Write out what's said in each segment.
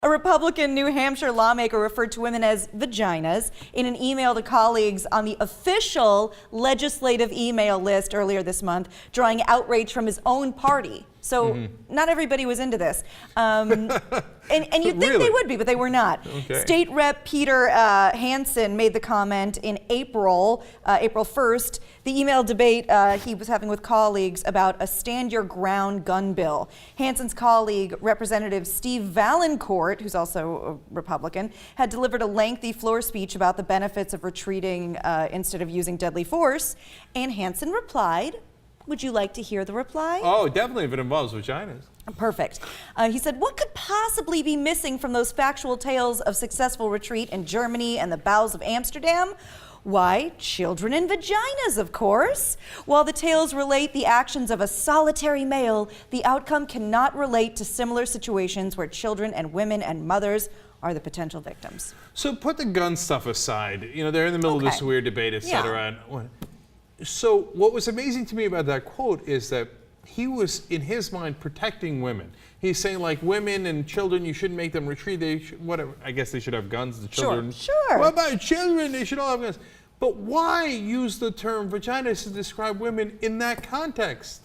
A Republican New Hampshire lawmaker referred to women as vaginas in an email to colleagues on the official legislative email list earlier this month, drawing outrage from his own party. So not everybody was into this. And you'd think they would be, but they were not. Okay. State Rep Peter Hansen made the comment in April 1st, the email debate he was having with colleagues about a stand your ground gun bill. Hansen's colleague, Representative Steve Valencourt, who's also a Republican, had delivered a lengthy floor speech about the benefits of retreating instead of using deadly force. And Hansen replied, would you like to hear the reply? Oh, definitely if it involves vaginas. Perfect. He said, what could possibly be missing from those factual tales of successful retreat in Germany and the bowels of Amsterdam? Why, children and vaginas, of course. While the tales relate the actions of a solitary male, the outcome cannot relate to similar situations where children and women and mothers are the potential victims. So put the gun stuff aside. You know, they're in the middle of this weird debate, et cetera. Yeah. So what was amazing to me about that quote is that he was, in his mind, protecting women. He's saying, like, women and children, you shouldn't make them retreat. They should, whatever. I guess they should have guns. The children. Sure. What about children? They should all have guns. But why use the term vagina to describe women in that context?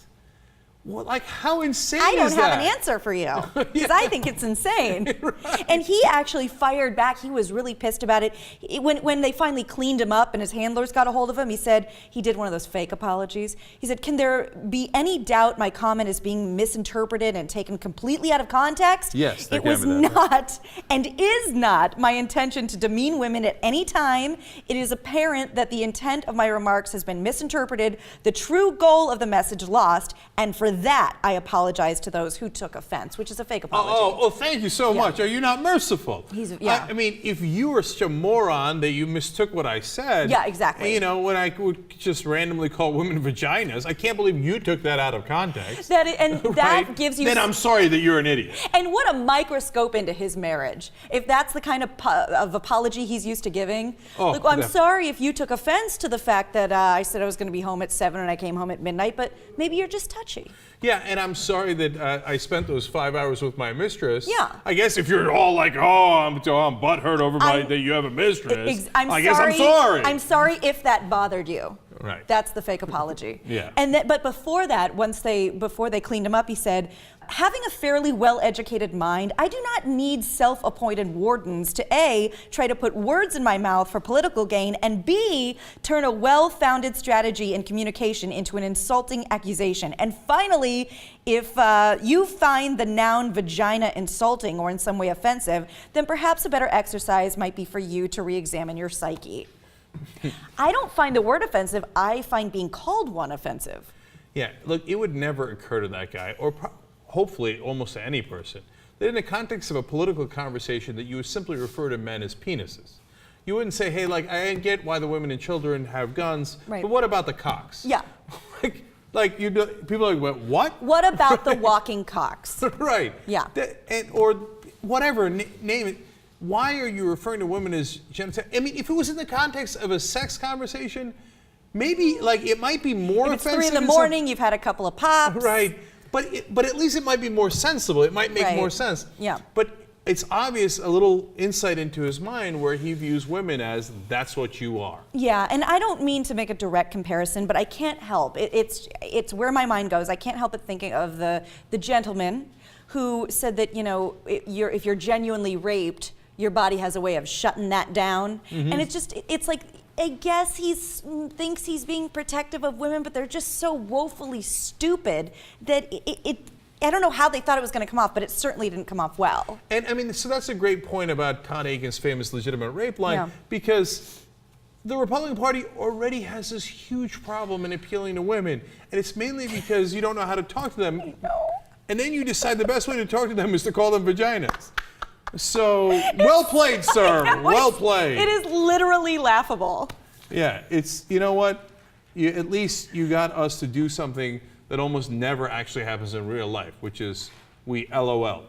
Well, like, how insane is that? I don't have an answer for you, because I think it's insane. Right. And he actually fired back. He was really pissed about it. When they finally cleaned him up and his handlers got a hold of him, he said, he did one of those fake apologies. He said, can there be any doubt my comment is being misinterpreted and taken completely out of context? Yes, it was not and is not my intention to demean women at any time. It is apparent that the intent of my remarks has been misinterpreted, the true goal of the message lost, and for that, I apologize to those who took offense, which is a fake apology. Oh, thank you so much. Are you not merciful? I mean, if you were such a moron that you mistook what I said. Yeah, exactly. You know, when I would just randomly call women vaginas, I can't believe you took that out of context. That gives you... Then I'm sorry that you're an idiot. And what a microscope into his marriage. If that's the kind of apology he's used to giving. Oh, look, I'm sorry if you took offense to the fact that I said I was going to be home at 7 and I came home at midnight, but maybe you're just touchy. Yeah, and I'm sorry that I spent those 5 hours with my mistress. Yeah. I guess if you're all like, oh, I'm butthurt over that you have a mistress, I guess I'm sorry. I'm sorry if that bothered you. Right. That's the fake apology. Yeah. But before that, before they cleaned him up, he said, having a fairly well-educated mind, I do not need self-appointed wardens to A, try to put words in my mouth for political gain, and B, turn a well-founded strategy in communication into an insulting accusation. And finally, if you find the noun vagina insulting or in some way offensive, then perhaps a better exercise might be for you to re-examine your psyche. I don't find the word offensive. I find being called one offensive. Yeah, look, it would never occur to that guy, or hopefully almost to any person, that in the context of a political conversation that you would simply refer to men as penises. You wouldn't say, hey, like, I get why the women and children have guns, but what about the cocks? Yeah. People are like, what? What about the walking cocks? Right. Yeah. Or whatever, name it. Why are you referring to women as genital? I mean, if it was in the context of a sex conversation, maybe, like, it might be more if it's offensive. 3 in the morning, you've had a couple of pops. Right. But at least it might be more sensible. It might make more sense. Yeah. But it's obvious a little insight into his mind where he views women as that's what you are. Yeah, and I don't mean to make a direct comparison, but I can't help. It's where my mind goes. I can't help but thinking of the gentleman who said that, you know, if you're genuinely raped, your body has a way of shutting that down. And it's like, I guess he thinks he's being protective of women, but they're just so woefully stupid that I don't know how they thought it was going to come off, but it certainly didn't come off well. And I mean, so that's a great point about Todd Aiken's famous legitimate rape line, because the Republican Party already has this huge problem in appealing to women, and it's mainly because you don't know how to talk to them. And then you decide the best way to talk to them is to call them vaginas. So, well played, sir. Well played. It is literally laughable. Yeah, it's, you know what? At least you got us to do something that almost never actually happens in real life, which is we LOL'd.